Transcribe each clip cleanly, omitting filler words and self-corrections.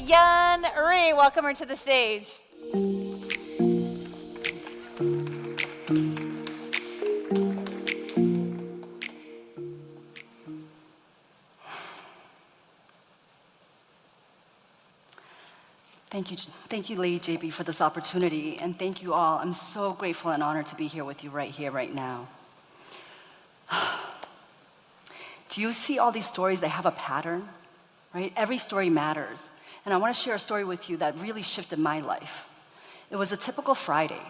Yun Ri. Welcome her to the stage. Thank you, Lady JB, for this opportunity, and thank you all. I'm so grateful and honored to be here with you right here, right now. Do you see all these stories? They have a pattern, right? Every story matters. And I want to share a story with you that really shifted my life. It was a typical Friday.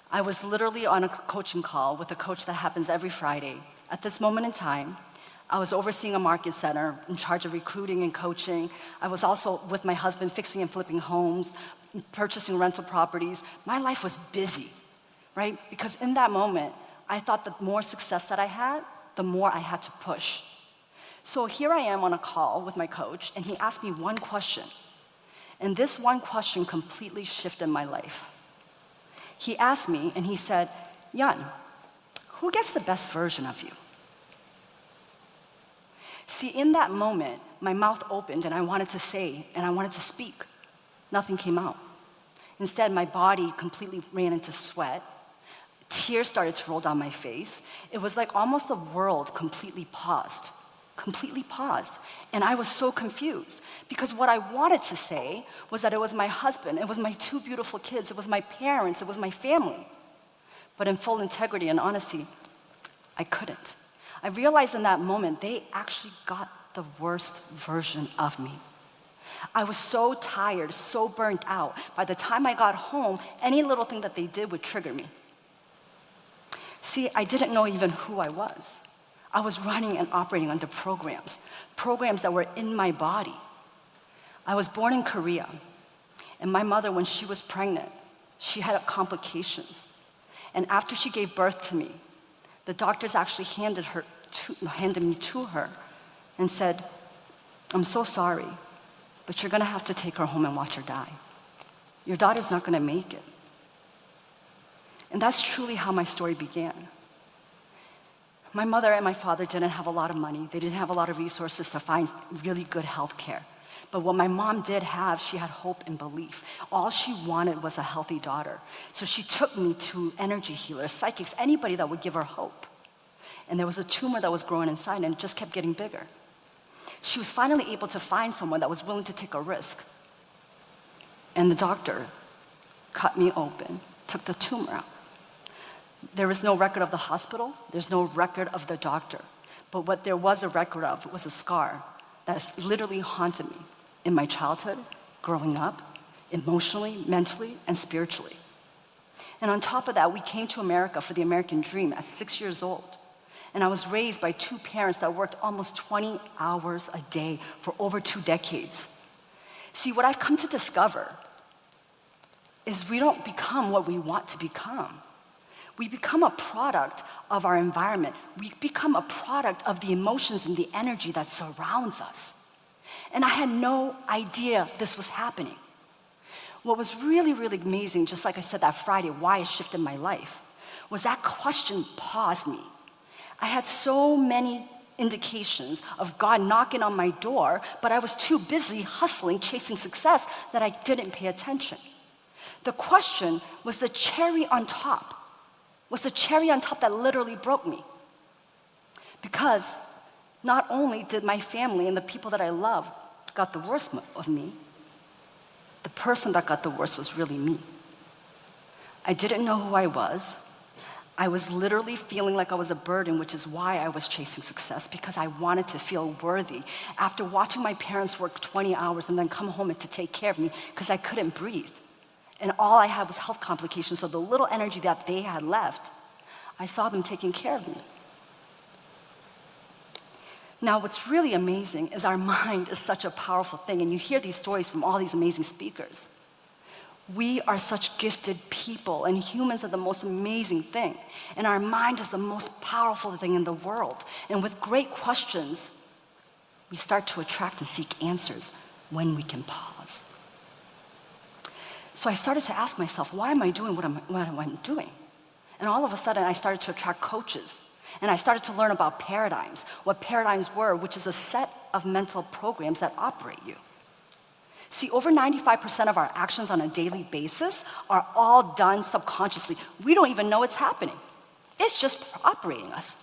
I was literally on a coaching call with a coach that happens every Friday. At this moment in time, I was overseeing a market center in charge of recruiting and coaching. I was also with my husband fixing and flipping homes, purchasing rental properties. My life was busy, right? Because in that moment, I thought the more success that I had, the more I had to push. So here I am on a call with my coach, and he asked me one question. And this one question completely shifted my life. He asked me, and he said, Yun, who gets the best version of you? See, in that moment, my mouth opened and I wanted to say and I wanted to speak. Nothing came out. Instead, my body completely ran into sweat. Tears started to roll down my face. It was like almost the world completely paused. And I was so confused because what I wanted to say was that it was my husband, it was my two beautiful kids, it was my parents, it was my family. But in full integrity and honesty, I couldn't. I realized in that moment, they actually got the worst version of me. I was so tired, so burnt out. By the time I got home, any little thing that they did would trigger me. See, I didn't know even who I was. I was running and operating under programs that were in my body. I was born in Korea, and my mother, when she was pregnant, she had complications. And after she gave birth to me, the doctors actually handed me to her and said, I'm so sorry, but you're gonna have to take her home and watch her die. Your daughter's not gonna make it. And that's truly how my story began. My mother and my father didn't have a lot of money. They didn't have a lot of resources to find really good health care. But what my mom did have, she had hope and belief. All she wanted was a healthy daughter. So she took me to energy healers, psychics, anybody that would give her hope. And there was a tumor that was growing inside and it just kept getting bigger. She was finally able to find someone that was willing to take a risk. And the doctor cut me open, took the tumor out. There is no record of the hospital, there's no record of the doctor. But what there was a record of was a scar that literally haunted me in my childhood, growing up, emotionally, mentally, and spiritually. And on top of that, we came to America for the American dream at 6 years old. And I was raised by two parents that worked almost 20 hours a day for over 2 decades. See, what I've come to discover is we don't become what we want to become. We become a product of our environment. We become a product of the emotions and the energy that surrounds us. And I had no idea this was happening. What was really, really amazing, just like I said that Friday, why it shifted my life, was that question paused me. I had so many indications of God knocking on my door, but I was too busy hustling, chasing success, that I didn't pay attention. The question was the cherry on top. Was the cherry on top that literally broke me. Because not only did my family and the people that I love got the worst of me, the person that got the worst was really me. I didn't know who I was. I was literally feeling like I was a burden, which is why I was chasing success, because I wanted to feel worthy. After watching my parents work 20 hours and then come home and to take care of me, because I couldn't breathe. And all I had was health complications, so the little energy that they had left, I saw them taking care of me. Now, what's really amazing is our mind is such a powerful thing, and you hear these stories from all these amazing speakers. We are such gifted people, and humans are the most amazing thing. And our mind is the most powerful thing in the world. And with great questions, we start to attract and seek answers when we can pause. So I started to ask myself, why am I doing what I'm doing? And all of a sudden, I started to attract coaches. And I started to learn about paradigms, what paradigms were, which is a set of mental programs that operate you. See, over 95% of our actions on a daily basis are all done subconsciously. We don't even know it's happening. It's just operating us.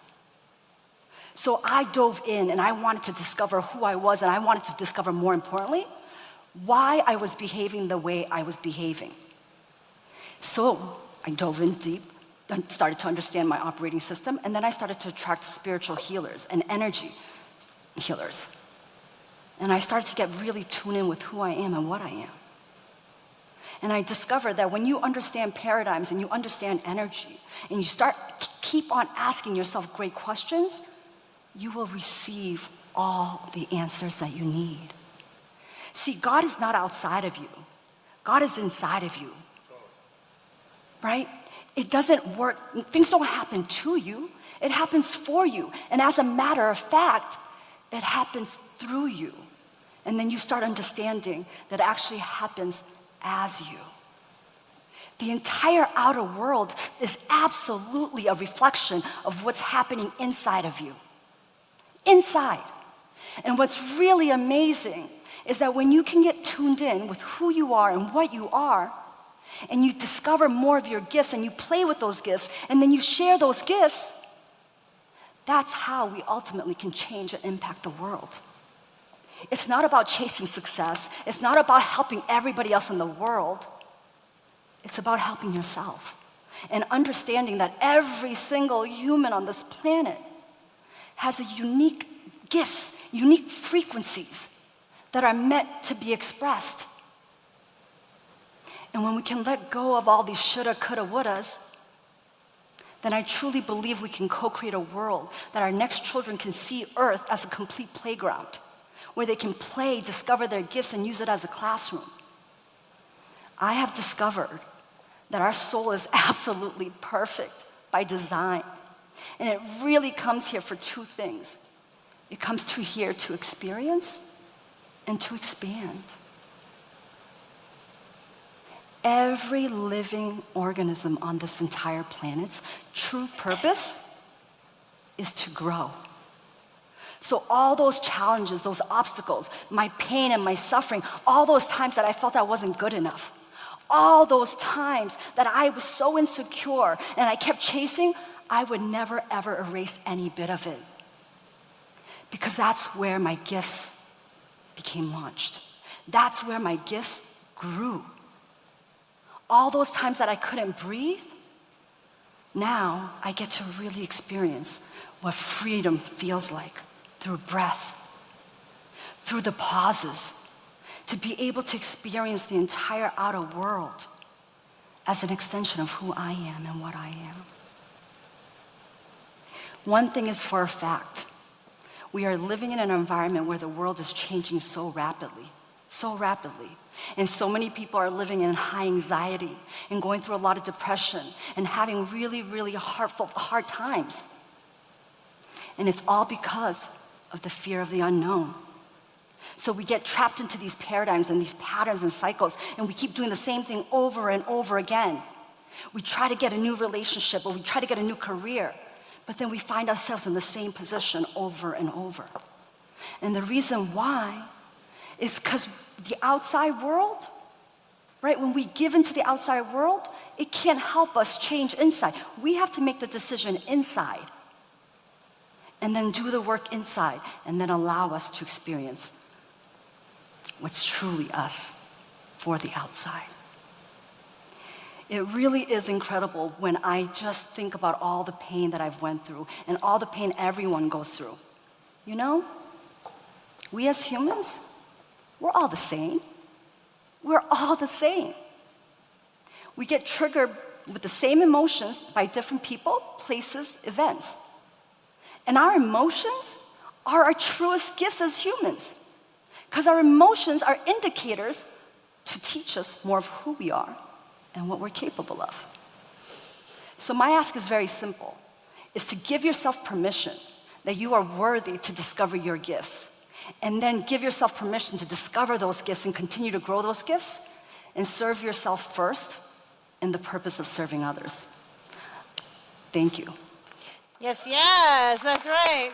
So I dove in and I wanted to discover who I was, and I wanted to discover, more importantly, why I was behaving the way I was behaving. So I dove in deep and started to understand my operating system, and then I started to attract spiritual healers and energy healers. And I started to get really tuned in with who I am and what I am. And I discovered that when you understand paradigms and you understand energy, and you keep on asking yourself great questions, you will receive all the answers that you need. See, God is not outside of you. God is inside of you. Right? It doesn't work, things don't happen to you, it happens for you. And as a matter of fact, it happens through you. And then you start understanding that it actually happens as you. The entire outer world is absolutely a reflection of what's happening inside of you. Inside. And what's really amazing is that when you can get tuned in with who you are and what you are, and you discover more of your gifts and you play with those gifts, and then you share those gifts, that's how we ultimately can change and impact the world. It's not about chasing success. It's not about helping everybody else in the world. It's about helping yourself and understanding that every single human on this planet has a unique gifts, unique frequencies that are meant to be expressed. And when we can let go of all these shoulda, coulda, wouldas, then I truly believe we can co-create a world that our next children can see Earth as a complete playground, where they can play, discover their gifts, and use it as a classroom. I have discovered that our soul is absolutely perfect by design. And it really comes here for two things. It comes to here to experience and to expand. Every living organism on this entire planet's true purpose is to grow. So all those challenges, those obstacles, my pain and my suffering, all those times that I felt I wasn't good enough, all those times that I was so insecure and I kept chasing, I would never ever erase any bit of it. Because that's where my gifts became launched. That's where my gifts grew. All those times that I couldn't breathe, now I get to really experience what freedom feels like through breath, through the pauses, to be able to experience the entire outer world as an extension of who I am and what I am. One thing is for a fact, we are living in an environment where the world is changing so rapidly. And so many people are living in high anxiety and going through a lot of depression and having really, really hard times. And it's all because of the fear of the unknown. So we get trapped into these paradigms and these patterns and cycles, and we keep doing the same thing over and over again. We try to get a new relationship, or we try to get a new career, but then we find ourselves in the same position over and over. And the reason why is because the outside world, right? When we give into the outside world, it can't help us change inside. We have to make the decision inside and then do the work inside and then allow us to experience what's truly us for the outside. It really is incredible when I just think about all the pain that I've went through and all the pain everyone goes through. You know, we as humans, we're all the same. We're all the same. We get triggered with the same emotions by different people, places, events. And our emotions are our truest gifts as humans, because our emotions are indicators to teach us more of who we are and what we're capable of. So my ask is very simple, is to give yourself permission that you are worthy to discover your gifts. And then give yourself permission to discover those gifts and continue to grow those gifts and serve yourself first in the purpose of serving others. Thank you. Yes, that's right.